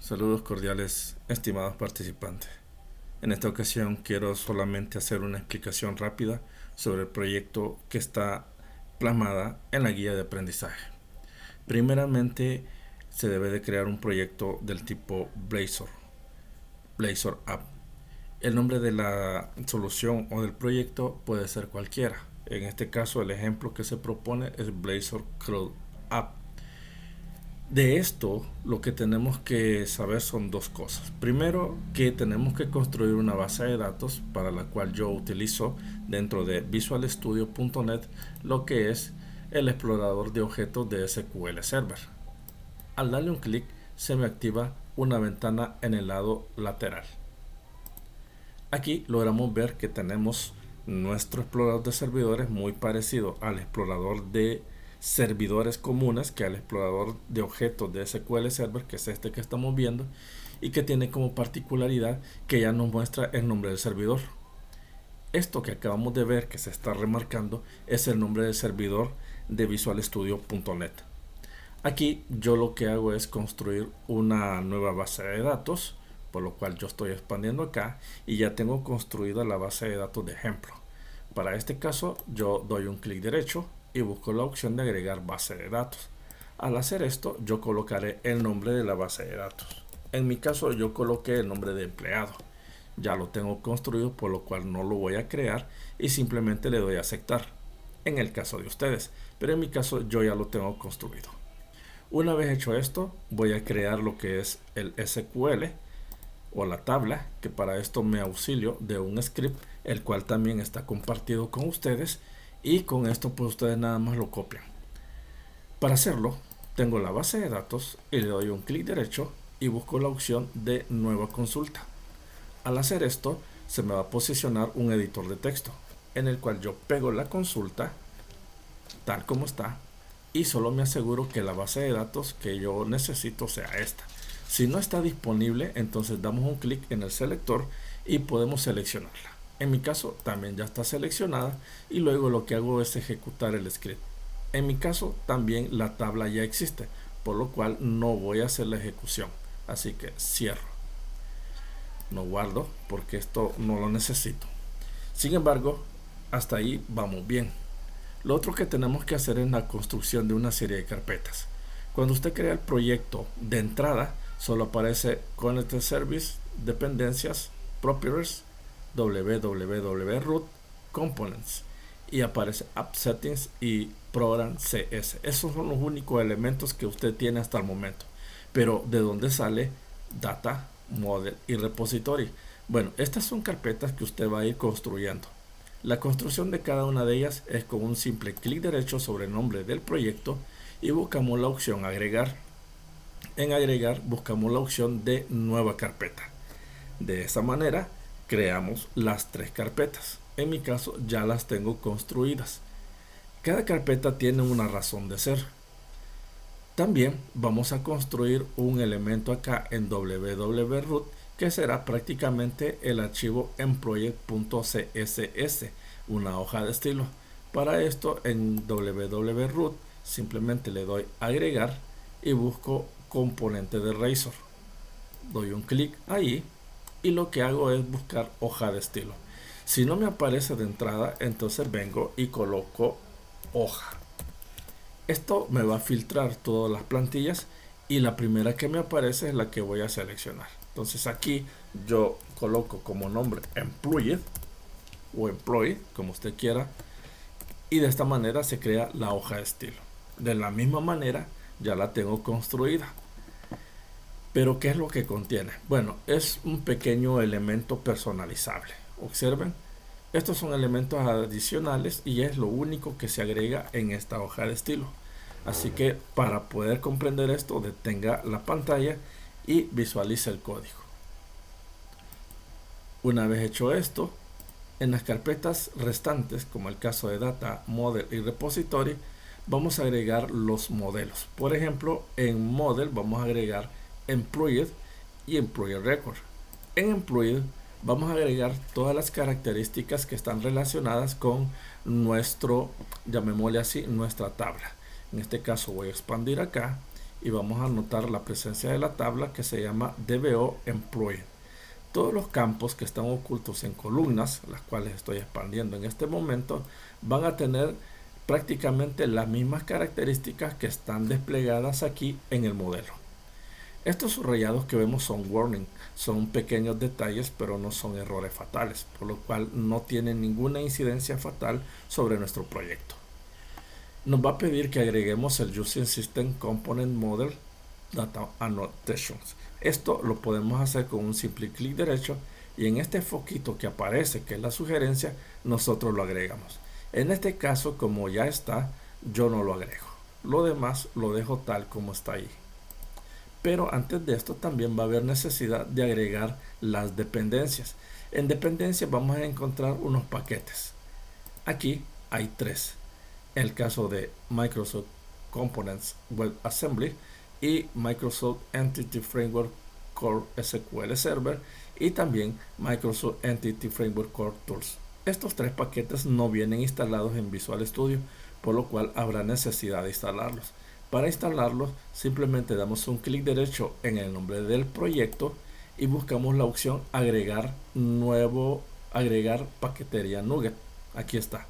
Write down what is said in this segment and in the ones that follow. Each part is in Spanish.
Saludos cordiales, estimados participantes. En esta ocasión quiero solamente hacer una explicación rápida sobre el proyecto que está plasmada en la guía de aprendizaje. Primeramente, se debe de crear un proyecto del tipo Blazor App. El nombre de la solución o del proyecto puede ser cualquiera. En este caso, el ejemplo que se propone es Blazor CRUD App. De esto, lo que tenemos que saber son dos cosas. Primero, que tenemos que construir una base de datos para la cual yo utilizo dentro de visualstudio.net lo que es el explorador de objetos de SQL Server. Al darle un clic, se me activa una ventana en el lado lateral. Aquí logramos ver que tenemos nuestro explorador de servidores muy parecido al explorador de servidores comunes que al explorador de objetos de SQL Server, que es este que estamos viendo, y que tiene como particularidad que ya nos muestra el nombre del servidor. Esto que acabamos de ver que se está remarcando es el nombre del servidor de visualstudio.net. Aquí yo lo que hago es construir una nueva base de datos, por lo cual yo estoy expandiendo acá y ya tengo construida la base de datos de ejemplo. Para este caso yo doy un clic derecho y busco la opción de agregar base de datos. Al hacer esto, yo colocaré el nombre de la base de datos. En mi caso, yo coloqué el nombre de empleado. Ya lo tengo construido, por lo cual no lo voy a crear y simplemente le doy a aceptar. En el caso de ustedes, pero en mi caso yo ya lo tengo construido. Una vez hecho esto, voy a crear lo que es el SQL o la tabla, que para esto me auxilio de un script, el cual también está compartido con ustedes. Y con esto pues ustedes nada más lo copian. Para hacerlo, tengo la base de datos y le doy un clic derecho y busco la opción de nueva consulta. Al hacer esto, se me va a posicionar un editor de texto en el cual yo pego la consulta tal como está y solo me aseguro que la base de datos que yo necesito sea esta. Si no está disponible, entonces damos un clic en el selector y podemos seleccionarla. En mi caso también ya está seleccionada y luego lo que hago es ejecutar el script. En mi caso también la tabla ya existe, por lo cual no voy a hacer la ejecución. Así que cierro. No guardo porque esto no lo necesito. Sin embargo, hasta ahí vamos bien. Lo otro que tenemos que hacer es la construcción de una serie de carpetas. Cuando usted crea el proyecto de entrada, solo aparece Connected Service, Dependencias, Properties, www.root components y aparece app settings y program cs. Esos son los únicos elementos que usted tiene hasta el momento, pero de dónde sale data, model y repository. Bueno, estas son carpetas que usted va a ir construyendo. La construcción de cada una de ellas es con un simple clic derecho sobre el nombre del proyecto y buscamos la opción agregar. En agregar buscamos la opción de nueva carpeta. De esa manera creamos las tres carpetas. En mi caso ya las tengo construidas. Cada carpeta tiene una razón de ser. También vamos a construir un elemento acá en www.root que será prácticamente el archivo employee.css, una hoja de estilo. Para esto en www.root simplemente le doy agregar y busco componente de Razor. Doy un clic ahí y lo que hago es buscar hoja de estilo. Si no me aparece de entrada, entonces vengo y coloco hoja. Esto me va a filtrar todas las plantillas y la primera que me aparece es la que voy a seleccionar. Entonces aquí yo coloco como nombre employee o employee, como usted quiera, y de esta manera se crea la hoja de estilo. De la misma manera ya la tengo construida. Pero ¿qué es lo que contiene? Bueno, es un pequeño elemento personalizable. Observen, estos son elementos adicionales y es lo único que se agrega en esta hoja de estilo. Así que para poder comprender esto, detenga la pantalla y visualice el código. Una vez hecho esto, en las carpetas restantes, como el caso de Data, Model y Repository, vamos a agregar los modelos. Por ejemplo, en Model vamos a agregar Employed y Employee Record. En Employed vamos a agregar todas las características que están relacionadas con nuestro, llamémosle así, nuestra tabla. En este caso voy a expandir acá y vamos a anotar la presencia de la tabla que se llama DBO Employee. Todos los campos que están ocultos en columnas, las cuales estoy expandiendo en este momento, van a tener prácticamente las mismas características que están desplegadas aquí en el modelo. Estos subrayados que vemos son warning, son pequeños detalles pero no son errores fatales, por lo cual no tienen ninguna incidencia fatal sobre nuestro proyecto. Nos va a pedir que agreguemos el Using System Component Model Data Annotations. Esto lo podemos hacer con un simple clic derecho y en este foquito que aparece, que es la sugerencia, nosotros lo agregamos. En este caso, como ya está, yo no lo agrego. Lo demás lo dejo tal como está ahí. Pero antes de esto también va a haber necesidad de agregar las dependencias. En dependencias vamos a encontrar unos paquetes. Aquí hay 3. En el caso de Microsoft Components WebAssembly y Microsoft Entity Framework Core SQL Server y también Microsoft Entity Framework Core Tools. Estos 3 paquetes no vienen instalados en Visual Studio, por lo cual habrá necesidad de instalarlos. Para instalarlos simplemente damos un clic derecho en el nombre del proyecto y buscamos la opción agregar paquetería Nugget. Aquí está.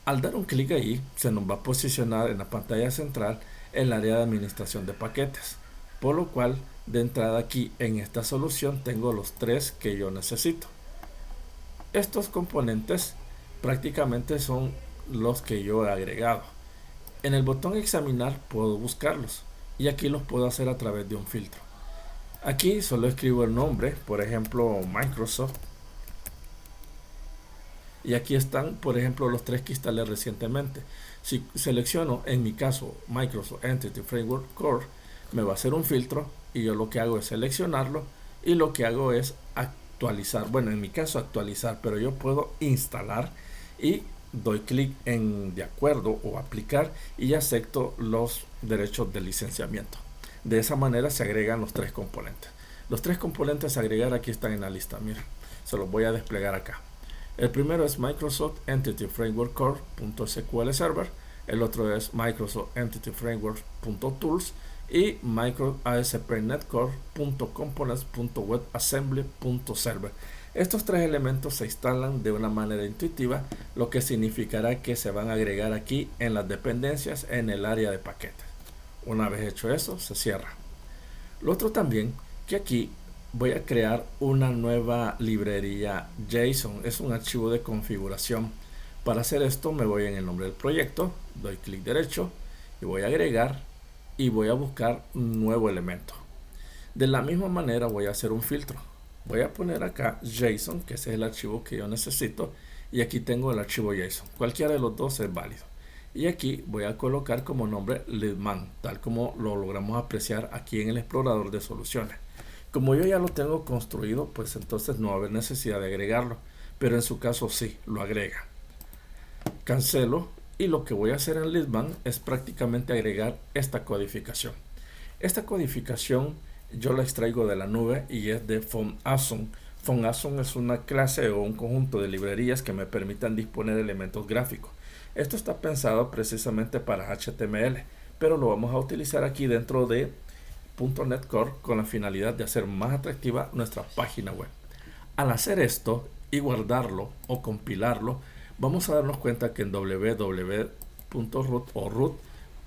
Al dar un clic ahí se nos va a posicionar en la pantalla central el área de administración de paquetes, por lo cual de entrada aquí en esta solución tengo los 3 que yo necesito. Estos componentes prácticamente son los que yo he agregado. En el botón examinar puedo buscarlos y aquí los puedo hacer a través de un filtro. Aquí solo escribo el nombre, por ejemplo Microsoft, y aquí están por ejemplo los 3 que instalé recientemente. Si selecciono en mi caso Microsoft Entity Framework Core, me va a hacer un filtro y yo lo que hago es seleccionarlo y lo que hago es actualizar, bueno en mi caso actualizar, pero yo puedo instalar y doy clic en de acuerdo o aplicar y acepto los derechos de licenciamiento. De esa manera se agregan los 3 componentes. Los 3 componentes a agregar aquí están en la lista, miren, se los voy a desplegar acá. El primero es Microsoft Entity Framework Core.sql Server, el otro es Microsoft Entity Framework.tools y Microsoft ASP.NET Core.components.webassembly.server. Estos 3 elementos se instalan de una manera intuitiva, lo que significará que se van a agregar aquí en las dependencias en el área de paquetes. Una vez hecho eso, se cierra. Lo otro también, que aquí voy a crear una nueva librería JSON, es un archivo de configuración. Para hacer esto me voy en el nombre del proyecto, doy clic derecho y voy a agregar y voy a buscar un nuevo elemento. De la misma manera voy a hacer un filtro. Voy a poner acá JSON, que ese es el archivo que yo necesito, y aquí tengo el archivo JSON. Cualquiera de los dos es válido. Y aquí voy a colocar como nombre Leadman, tal como lo logramos apreciar aquí en el explorador de soluciones. Como yo ya lo tengo construido, pues entonces no va a haber necesidad de agregarlo, pero en su caso sí, lo agrega. Cancelo y lo que voy a hacer en Leadman es prácticamente agregar esta codificación. Esta codificación yo la extraigo de la nube y es de PhoneAsm. PhoneAsm es una clase o un conjunto de librerías que me permitan disponer elementos gráficos. Esto está pensado precisamente para HTML, pero lo vamos a utilizar aquí dentro de .NET Core con la finalidad de hacer más atractiva nuestra página web. Al hacer esto y guardarlo o compilarlo, vamos a darnos cuenta que en www.root o root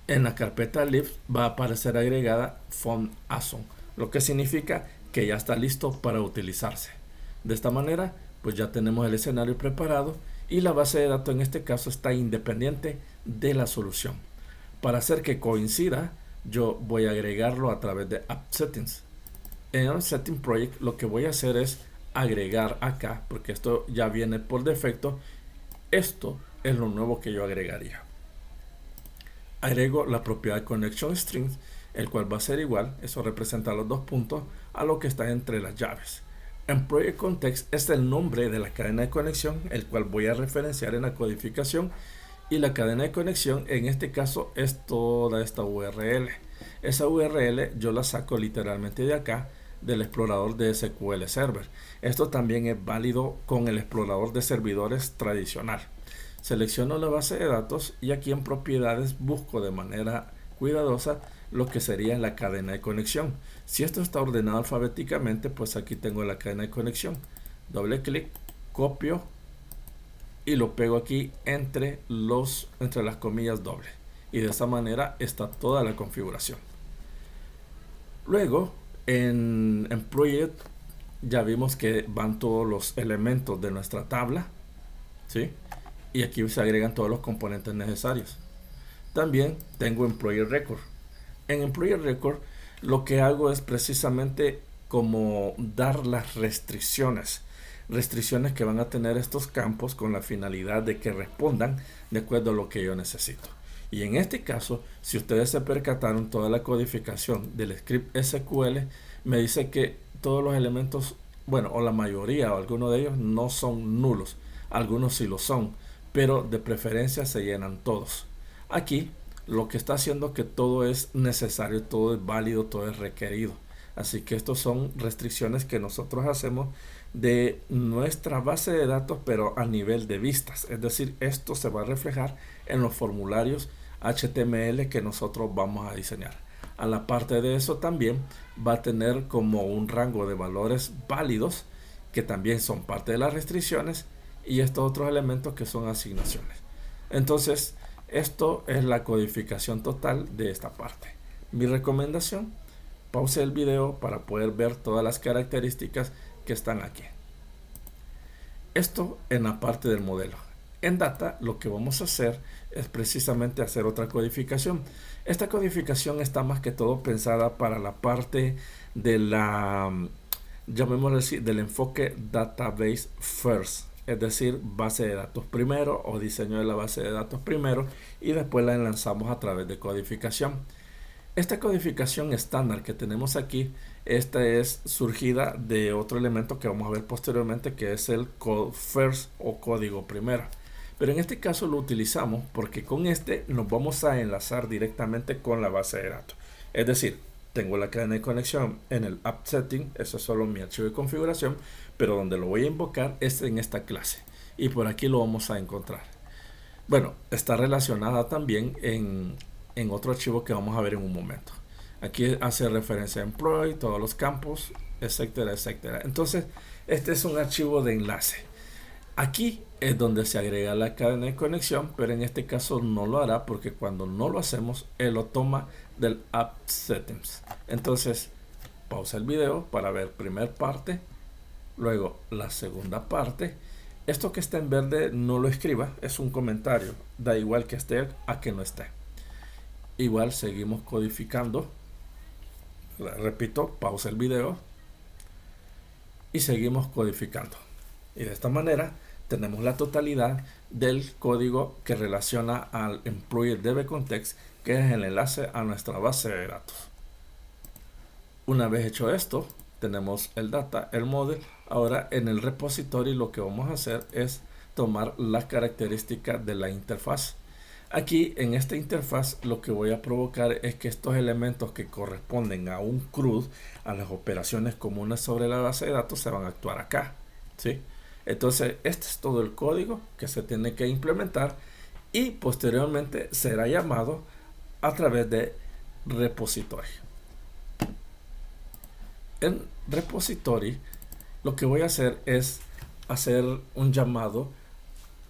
en la carpeta libs va a aparecer agregada PhoneAsm, lo que significa que ya está listo para utilizarse. De esta manera, pues ya tenemos el escenario preparado y la base de datos en este caso está independiente de la solución. Para hacer que coincida, yo voy a agregarlo a través de App Settings. En el Setting Project lo que voy a hacer es agregar acá, porque esto ya viene por defecto. Esto es lo nuevo que yo agregaría. Agrego la propiedad Connection Strings, el cual va a ser igual, eso representa los 2 puntos, a lo que está entre las llaves. En Project Context es el nombre de la cadena de conexión, el cual voy a referenciar en la codificación, y la cadena de conexión en este caso es toda esta URL. Esa URL yo la saco literalmente de acá, del explorador de SQL Server. Esto también es válido con el explorador de servidores tradicional. Selecciono la base de datos y aquí en propiedades busco de manera cuidadosa lo que sería la cadena de conexión. Si esto está ordenado alfabéticamente, pues aquí tengo la cadena de conexión. Doble clic, copio y lo pego aquí entre las comillas dobles. Y de esa manera está toda la configuración. Luego, en Project ya vimos que van todos los elementos de nuestra tabla, ¿sí? Y aquí se agregan todos los componentes necesarios. También tengo Employee Record. En Employee Record lo que hago es precisamente como dar las restricciones que van a tener estos campos con la finalidad de que respondan de acuerdo a lo que yo necesito. Y en este caso, si ustedes se percataron, toda la codificación del script SQL me dice que todos los elementos, bueno, o la mayoría o algunos de ellos no son nulos. Algunos sí lo son, pero de preferencia se llenan todos. Aquí lo que está haciendo que todo es necesario, todo es válido, todo es requerido. Así que estos son restricciones que nosotros hacemos de nuestra base de datos, pero a nivel de vistas. Es decir, esto se va a reflejar en los formularios HTML que nosotros vamos a diseñar. A la parte de eso también va a tener como un rango de valores válidos que también son parte de las restricciones, y estos otros elementos que son asignaciones. Entonces, esto es la codificación total de esta parte. Mi recomendación: pause el video para poder ver todas las características que están aquí. Esto en la parte del modelo. En Data lo que vamos a hacer es precisamente hacer otra codificación. Esta codificación está más que todo pensada para la parte de la, llamémoslo así, del enfoque Database First. Es decir, base de datos primero o diseño de la base de datos primero y después la lanzamos a través de codificación. Esta codificación estándar que tenemos aquí, esta es surgida de otro elemento que vamos a ver posteriormente, que es el code first o código primero. Pero en este caso lo utilizamos porque con este nos vamos a enlazar directamente con la base de datos. Es decir, tengo la cadena de conexión en el app setting, eso es solo mi archivo de configuración, pero donde lo voy a invocar es en esta clase y por aquí lo vamos a encontrar. Bueno, está relacionada también en otro archivo que vamos a ver en un momento. Aquí hace referencia a employee, todos los campos, etcétera, etcétera. Entonces, este es un archivo de enlace. Aquí es donde se agrega la cadena de conexión, pero en este caso no lo hará porque cuando no lo hacemos, él lo toma del app settings. Entonces, pausa el video para ver primera parte, luego la segunda parte. Esto que está en verde no lo escriba, es un comentario, da igual que esté a que no esté. Igual seguimos codificando. Repito, pausa el video y seguimos codificando. Y de esta manera tenemos la totalidad del código que relaciona al Employee DB Context, que es el enlace a nuestra base de datos. Una vez hecho esto, tenemos el data, el model. Ahora en el repository lo que vamos a hacer es tomar las características de la interfaz. Aquí en esta interfaz lo que voy a provocar es que estos elementos que corresponden a un CRUD, a las operaciones comunes sobre la base de datos, se van a actuar acá, ¿sí? Entonces este es todo el código que se tiene que implementar y posteriormente será llamado a través de repository. En repository lo que voy a hacer es hacer un llamado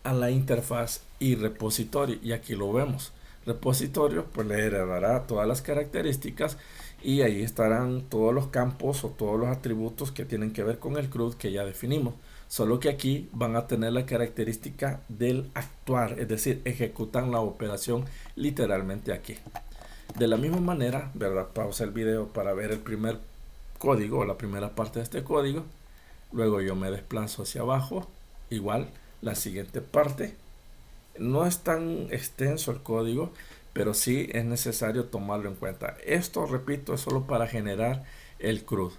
a la interfaz y repository, y aquí lo vemos. Repositorio pues le heredará todas las características y ahí estarán todos los campos o todos los atributos que tienen que ver con el CRUD que ya definimos, solo que aquí van a tener la característica del actuar, es decir, ejecutan la operación literalmente aquí. De la misma manera, ¿verdad? Pausa el video para ver el primer código o la primera parte de este código. Luego yo me desplazo hacia abajo, igual la siguiente parte. No es tan extenso el código, pero sí es necesario tomarlo en cuenta. Esto, repito, es solo para generar el CRUD.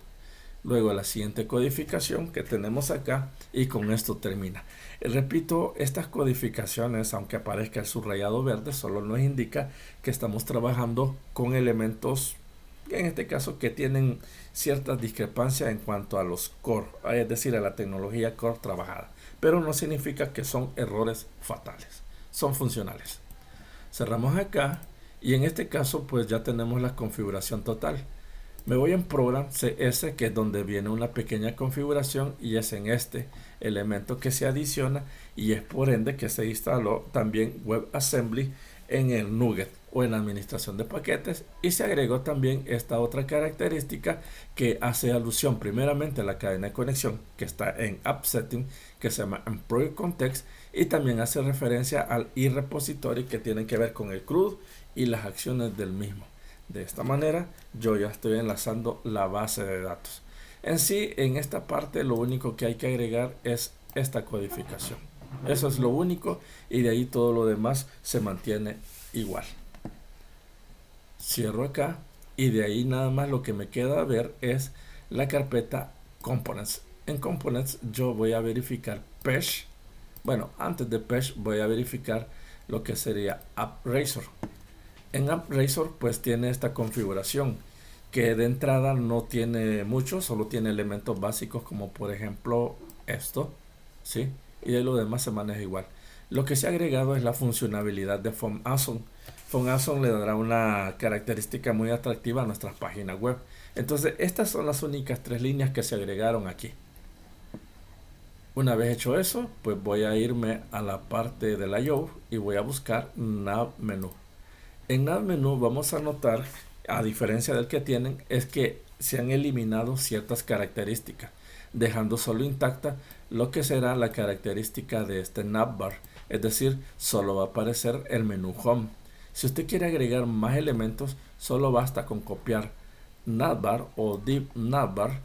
Luego la siguiente codificación que tenemos acá y con esto termina. Repito, estas codificaciones, aunque aparezca el subrayado verde, solo nos indica que estamos trabajando con elementos, en este caso, que tienen ciertas discrepancias en cuanto a los core, es decir, a la tecnología core trabajada. Pero no significa que son errores fatales, son funcionales. Cerramos acá Y en este caso pues ya tenemos la configuración total. Me voy en Program CS, que es donde viene una pequeña configuración, y es en este elemento que se adiciona, y es por ende que se instaló también WebAssembly en el NuGet o en la administración de paquetes, y se agregó también esta otra característica que hace alusión primeramente a la cadena de conexión que está en App Setting, que se llama Employee Context, y también hace referencia al iRepository, que tiene que ver con el CRUD y las acciones del mismo. De esta manera yo ya estoy enlazando la base de datos. En sí, en esta parte lo único que hay que agregar es esta codificación. Eso es lo único, y de ahí todo lo demás se mantiene igual. Cierro acá, y de ahí nada más lo que me queda ver es la carpeta Components. En Components yo voy a verificar Page. Bueno, antes de Page voy a verificar lo que sería AppRazor. En AppRazor pues tiene esta configuración que de entrada no tiene mucho, solo tiene elementos básicos como por ejemplo esto, ¿sí? Y de lo demás se maneja igual. Lo que se ha agregado es la funcionalidad de FOAM-ASON. FOAM-ASON le dará una característica muy atractiva a nuestras páginas web. Entonces estas son las únicas 3 líneas que se agregaron aquí. Una vez hecho eso, pues voy a irme a la parte de la I/O y voy a buscar Nav Menú. En Nav Menú vamos a notar, a diferencia del que tienen, es que se han eliminado ciertas características, dejando solo intacta lo que será la característica de este navbar, es decir, solo va a aparecer el menú Home. Si usted quiere agregar más elementos, solo basta con copiar navbar o div navbar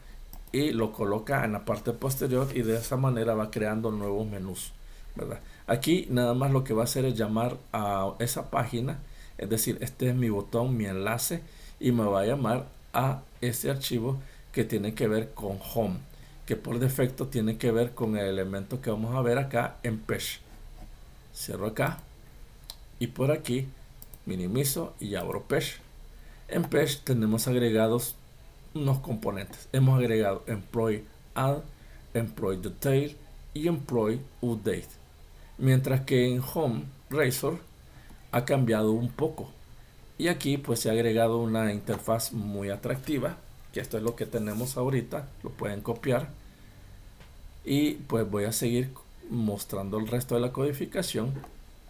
y lo coloca en la parte posterior, y de esa manera va creando nuevos menús, ¿verdad? Aquí nada más lo que va a hacer es llamar a esa página. Es decir, este es mi botón, mi enlace, y me va a llamar a este archivo que tiene que ver con Home, que por defecto tiene que ver con el elemento que vamos a ver acá en Page. Cierro acá, y por aquí minimizo y abro Page. En Page tenemos agregados unos componentes. Hemos agregado Employee Add, Employee Detail y Employee Update. Mientras que en Home Razor ha cambiado un poco, y aquí pues se ha agregado una interfaz muy atractiva, que esto es lo que tenemos ahorita. Lo pueden copiar, y pues voy a seguir mostrando el resto de la codificación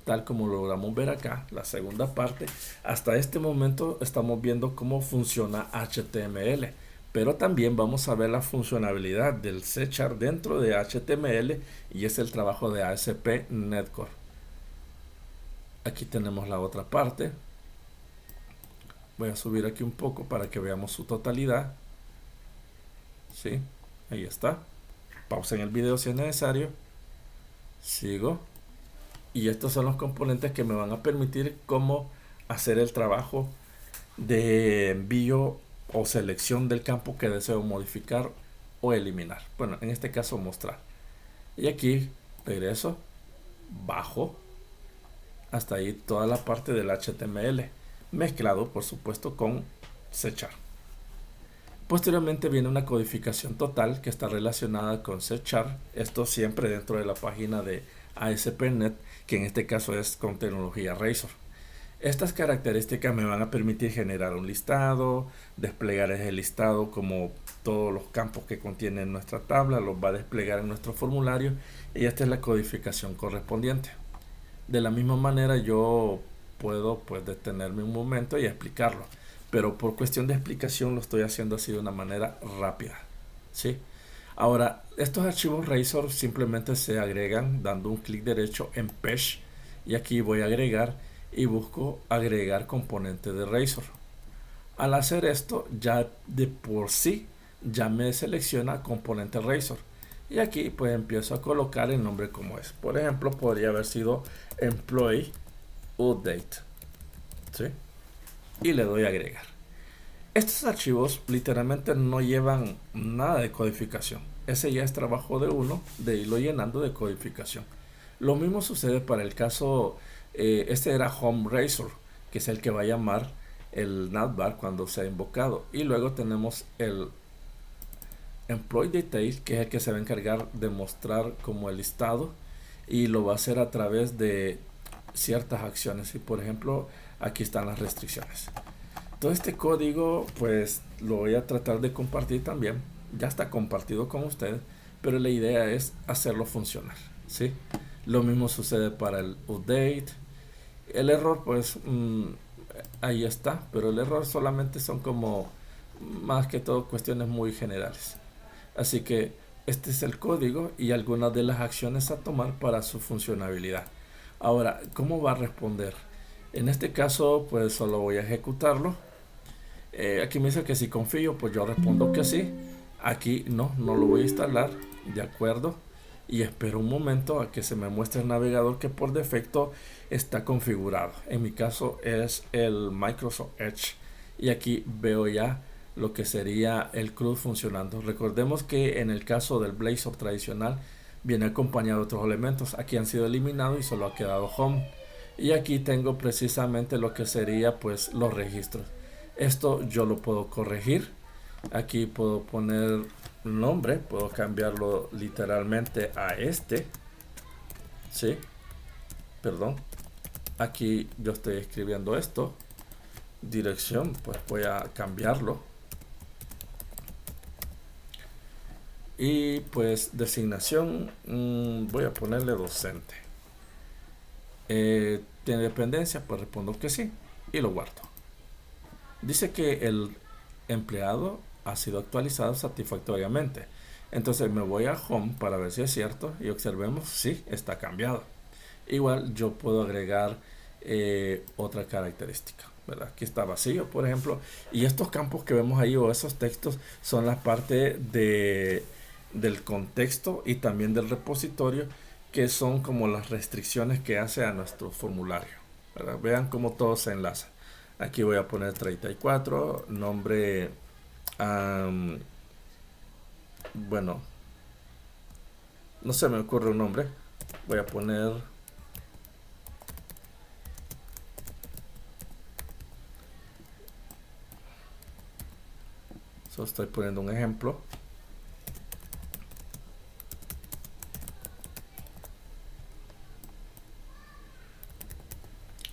tal como logramos ver acá, la segunda parte. Hasta este momento estamos viendo cómo funciona HTML, pero también vamos a ver la funcionalidad del C# dentro de HTML, y es el trabajo de ASP Netcore. Aquí tenemos la otra parte. Voy a subir aquí un poco para que veamos su totalidad. ¿Sí? Ahí está. Pausen el video si es necesario. Sigo. Y estos son los componentes que me van a permitir cómo hacer el trabajo de envío o selección del campo que deseo modificar o eliminar. Bueno, en este caso mostrar. Y aquí regreso, bajo hasta ahí toda la parte del HTML, mezclado por supuesto con C#. Posteriormente viene una codificación total que está relacionada con C#, esto siempre dentro de la página de ASP.NET, que en este caso es con tecnología Razor. Estas características me van a permitir generar un listado, desplegar ese listado como todos los campos que contiene nuestra tabla, los va a desplegar en nuestro formulario, y esta es la codificación correspondiente. De la misma manera yo puedo pues detenerme un momento y explicarlo, pero por cuestión de explicación lo estoy haciendo así de una manera rápida, ¿sí? Ahora, estos archivos Razor simplemente se agregan dando un clic derecho en Page, y aquí voy a agregar y busco agregar componente de Razor. Al hacer esto, ya de por sí ya me selecciona componente Razor, y aquí pues empiezo a colocar el nombre como es. Por ejemplo, podría haber sido Employee Update, ¿sí? Y le doy a agregar. Estos archivos literalmente no llevan nada de codificación. Ese ya es trabajo de uno de irlo llenando de codificación. Lo mismo sucede para el caso, este era Home Razor, que es el que va a llamar el navbar cuando sea invocado. Y luego tenemos el Employee Detail, que es el que se va a encargar de mostrar como el listado, y lo va a hacer a través de ciertas acciones. Y por ejemplo, aquí están las restricciones. Todo este código pues lo voy a tratar de compartir también. Ya está compartido con ustedes, pero la idea es hacerlo funcionar, ¿sí? Lo mismo sucede para el update. El error pues ahí está, pero el error solamente son como más que todo cuestiones muy generales. Así que este es el código y algunas de las acciones a tomar para su funcionabilidad. Ahora, ¿cómo va a responder? En este caso pues solo voy a ejecutarlo. Aquí me dice que si confío, pues yo respondo que sí. Aquí no lo voy a instalar, de acuerdo. Y espero un momento a que se me muestre el navegador que por defecto está configurado. En mi caso es el Microsoft Edge. Y aquí veo ya lo que sería el CRUD funcionando. Recordemos que en el caso del Blazor tradicional viene acompañado de otros elementos. Aquí han sido eliminados y solo ha quedado Home. Y aquí tengo precisamente lo que sería pues los registros. Esto yo lo puedo corregir. Aquí puedo poner nombre, puedo cambiarlo literalmente a este. ¿Sí? Perdón. Aquí yo estoy escribiendo esto. Dirección, pues voy a cambiarlo. Y pues designación, voy a ponerle docente. ¿Tiene dependencia? Pues respondo que sí y lo guardo. Dice que el empleado ha sido actualizado satisfactoriamente. Entonces me voy a Home para ver si es cierto y observemos si está cambiado. Igual yo puedo agregar otra característica, ¿verdad? Aquí está vacío, por ejemplo, y estos campos que vemos ahí o esos textos son la parte del contexto y también del repositorio, que son como las restricciones que hace a nuestro formulario, ¿verdad? Vean cómo todo se enlaza. Aquí voy a poner 34, nombre, bueno, no se me ocurre un nombre. Voy a poner solo estoy poniendo un ejemplo.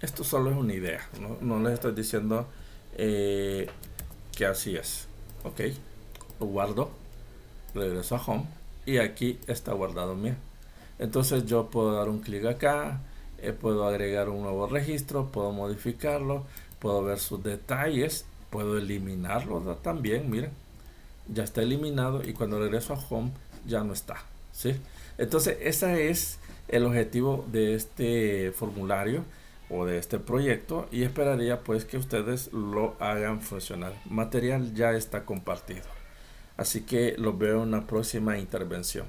Esto solo es una idea, no les estoy diciendo que así es. Ok, lo guardo, regreso a Home y aquí está guardado mío. Entonces yo puedo dar un clic acá, puedo agregar un nuevo registro, puedo modificarlo, puedo ver sus detalles, puedo eliminarlo también. Miren, ya está eliminado y cuando regreso a Home ya no está, ¿sí? Entonces ese es el objetivo de este formulario o de este proyecto, y esperaría pues que ustedes lo hagan funcionar. Material ya está compartido, así que los veo en una próxima intervención.